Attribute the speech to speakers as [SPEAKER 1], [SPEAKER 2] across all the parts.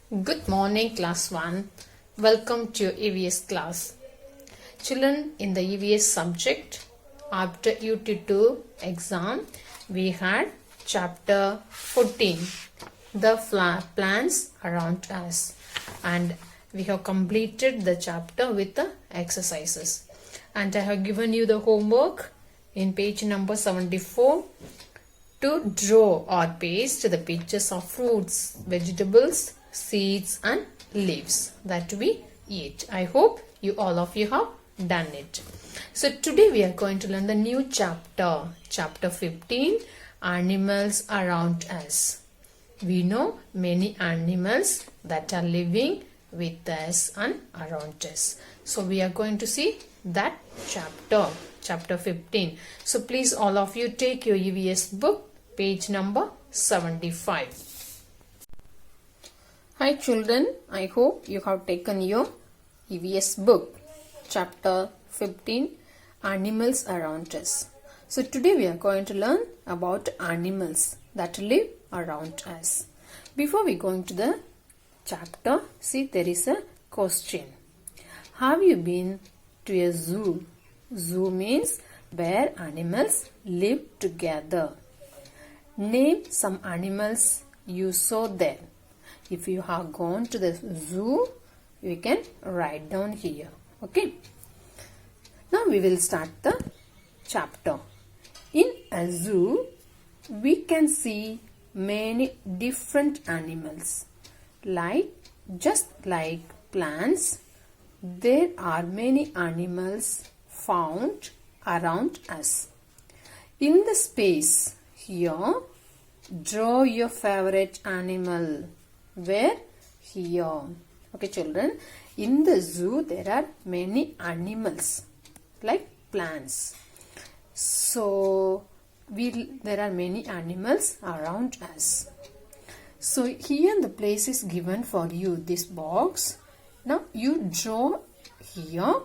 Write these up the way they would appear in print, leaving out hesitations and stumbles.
[SPEAKER 1] Good morning, class 1. Welcome to your EVS class. Children, in the EVS subject, after UT2 exam, we had chapter 14, the plants around us. And we have completed the chapter with the exercises. And I have given you the homework in page number 74 to draw or paste the pictures of fruits, vegetables, seeds and leaves that we eat. I hope all of you have done it. So today we are going to learn the new chapter, chapter 15, animals around us. We know many animals that are living with us and around us. So we are going to see that chapter 15. So please all of you take your EVS book, page number 75. Hi children, I hope you have taken your EVS book, chapter 15, animals around us. So today we are going to learn about animals that live around us. Before we go into the chapter, see there is a question. Have you been to a zoo? Zoo means where animals live together. Name some animals you saw there. If you have gone to the zoo, you can write down here. Okay. Now we will start the chapter. In a zoo, we can see many different animals. Just like plants, there are many animals found around us. In the space here, draw your favorite animal. Where? Here. Okay children, in the zoo there are many animals like plants. So there are many animals around us. So here the place is given for you, this box. Now you draw here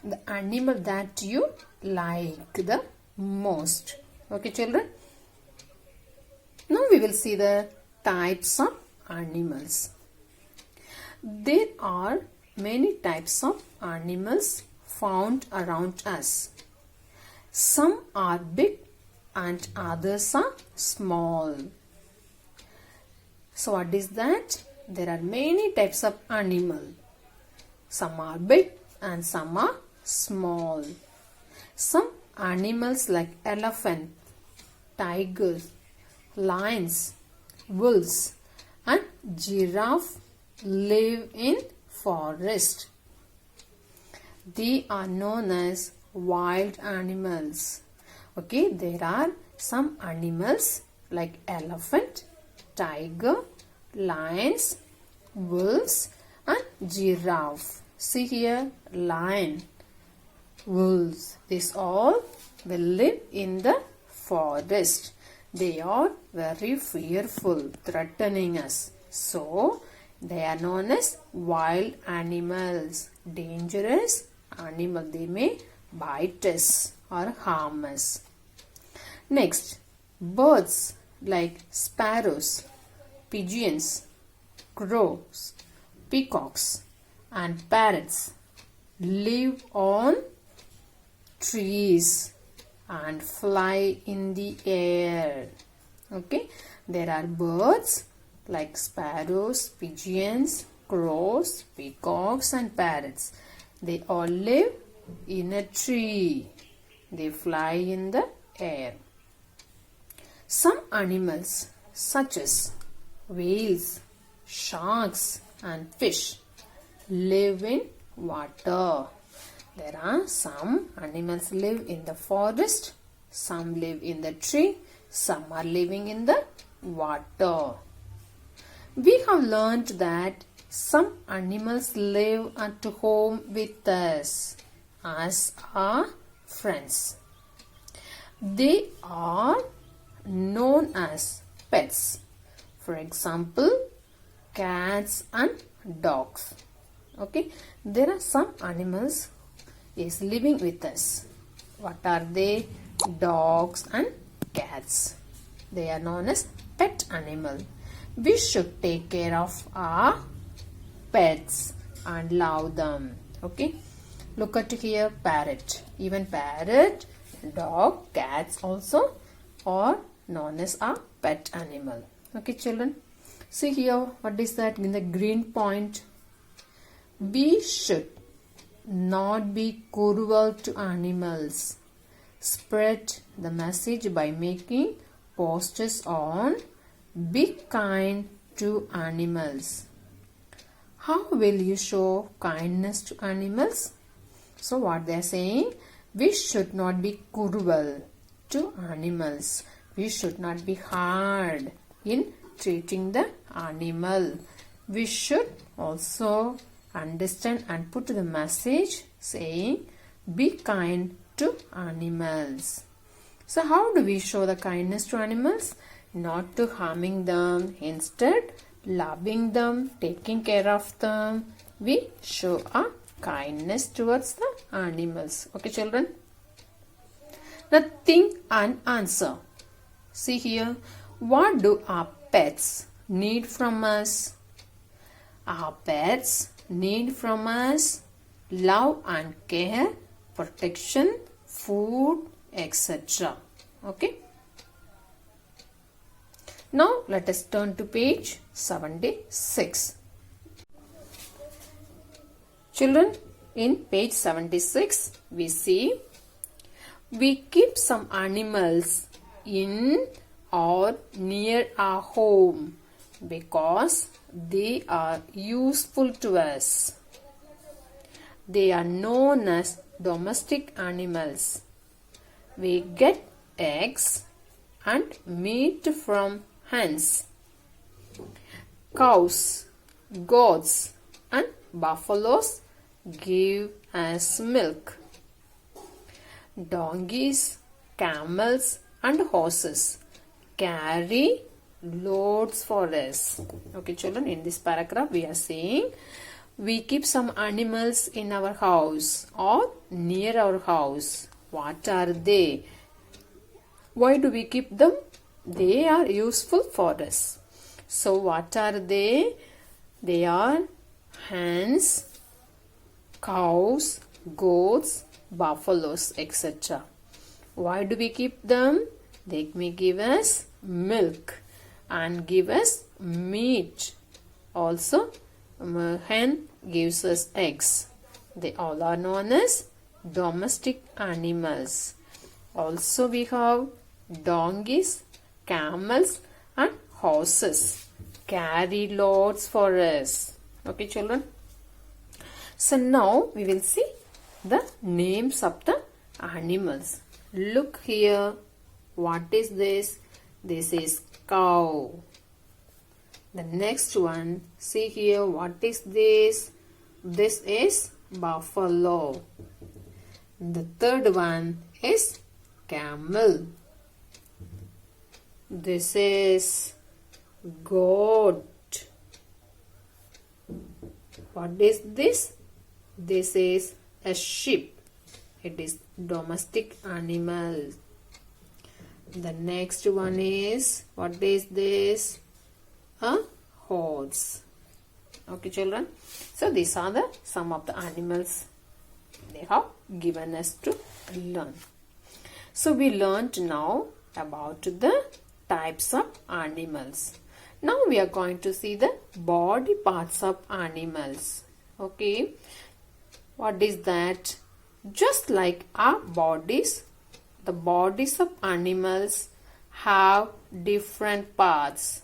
[SPEAKER 1] the animal that you like the most. Okay children. Now we will see the types of animals. There are many types of animals found around us. Some are big and others are small. So what is that? There are many types of animal. Some are big and some are small. Some animals like elephant, tigers, lions, wolves and giraffe live in forest. They are known as wild animals. Okay, there are some animals like elephant, tiger, lions, wolves and giraffe. See here, lion, wolves. These all will live in the forest. They are very fearful, threatening us. So, they are known as wild animals. Dangerous animal. They may bite us or harm us. Next, birds like sparrows, pigeons, crows, peacocks and parrots live on trees and fly in the air. Okay, there are birds like sparrows, pigeons, crows, peacocks and parrots. They all live in a tree. They fly in the air. Some animals such as whales, sharks and fish live in water. There are some animals live in the forest, some live in the tree, some are living in the water. We have learned that some animals live at home with us as our friends. They are known as pets. For example, cats and dogs. Okay, there are some animals is living with us. What are they? Dogs and cats. They are known as pet animal. We should take care of our pets and love them. Okay. Look at here, parrot. Even parrot, dog, cats also are known as a pet animal. Okay, children. See here, what is that in the green point? We should not be cruel to animals. Spread the message by making posters on be kind to animals. How will you show kindness to animals? So what they are saying, we should not be cruel to animals. We should not be hard in treating the animal. We should also understand and put the message saying be kind to animals. So how do we show the kindness to animals? Not to harming them, instead loving them, taking care of them. We show a kindness towards the animals. Okay, children. Now think and answer. See here, what do our pets need from us? Our pets need from us love and care, protection, food, etc. Okay. Now let us turn to page 76. Children, in page 76 we see we keep some animals in or near our home because they are useful to us. They are known as domestic animals. We get eggs and meat from hens, cows, goats and buffaloes give us milk. Donkeys, camels and horses carry loads for us. Okay, children, in this paragraph we are saying we keep some animals in our house or near our house. What are they? Why do we keep them? They are useful for us. So what are they? They are hens, cows, goats, buffaloes, etc. Why do we keep them? They may give us milk and give us meat. Also, hen gives us eggs. They all are known as domestic animals. Also, we have donkeys, camels and horses carry loads for us. Okay, children. So now we will see the names of the animals. Look here. What is this? This is cow. The next one, see here, what is this? This is buffalo. The third one is camel. This is goat. What is this? This is a sheep. It is domestic animal. The next one is, what is this? A horse. Okay, children. So these are the some of the animals they have given us to learn. So we learned now about the types of animals. Now we are going to see the body parts of animals. Okay. What is that? Just like our bodies, the bodies of animals have different parts.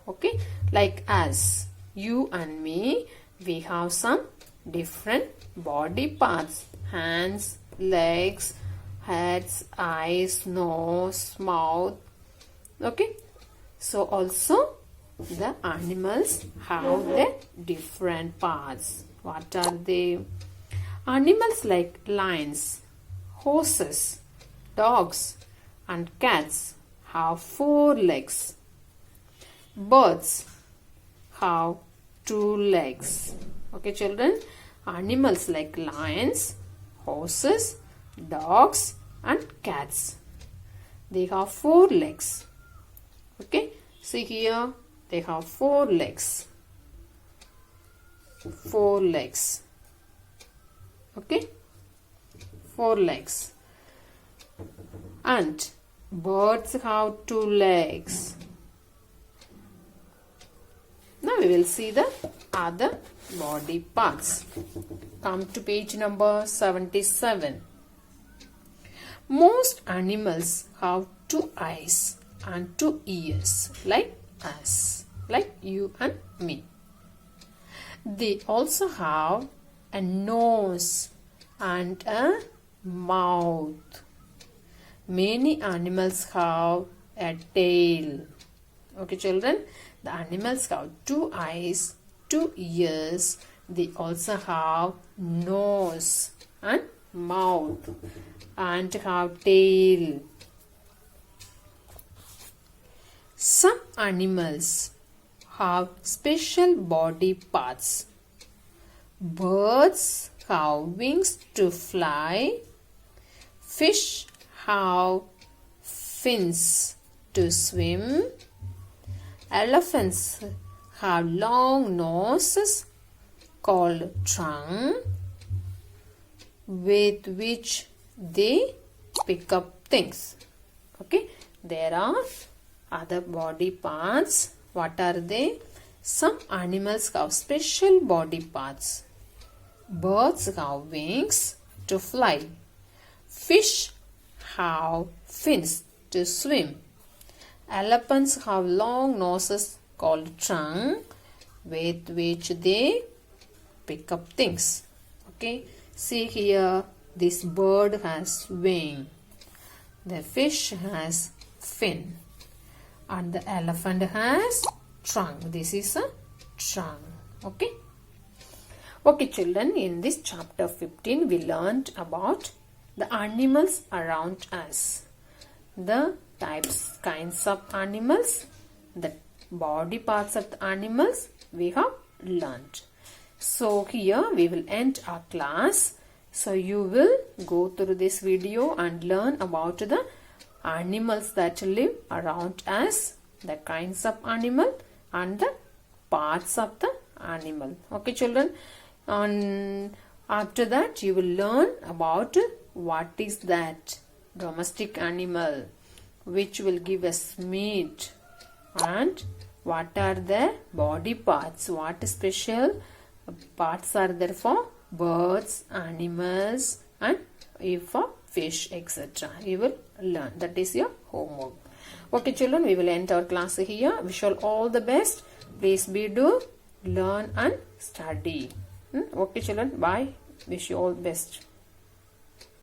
[SPEAKER 1] Okay, like us, you and me, we have some different body parts. Hands, legs, heads, eyes, nose, mouth. Okay, so also the animals have their different parts. What are they? Animals like lions, horses, dogs and cats have 4 legs. Birds have 2 legs. Okay, children. Animals like lions, horses, dogs and cats, they have 4 legs. Okay. See here, they have 4 legs. 4 legs. Okay, 4 legs. And birds have 2 legs. Now we will see the other body parts. Come to page number 77. Most animals have 2 eyes and 2 ears like us, like you and me. They also have a nose and a mouth. Many animals have a tail. Okay, children, the animals have 2 eyes, 2 ears. They also have nose and mouth and have tail. Some animals have special body parts. Birds have wings to fly. Fish have fins to swim. Elephants have long noses called trunk with which they pick up things. Okay, there are other body parts. What are they? Some animals have special body parts. Birds have wings to fly. Fish have fins to swim. Elephants have long noses called trunk with which they pick up things. Okay, see here, this bird has wing. The fish has fin. And the elephant has trunk. This is a trunk. Okay. Okay, children, in this chapter 15, we learned about the animals around us. The kinds of animals, the body parts of the animals we have learned. So here we will end our class. So you will go through this video and learn about the animals that live around us, the kinds of animal and the parts of the animal. Okay, children, and after that you will learn about what is that domestic animal which will give us meat, and what are the body parts, what special parts are there for birds, animals, and for fish, etc. You will learn. That is your homework. Okay, children, we will end our class here. Wish you all the best. Please do learn and study. Okay, children, bye. Wish you all the best.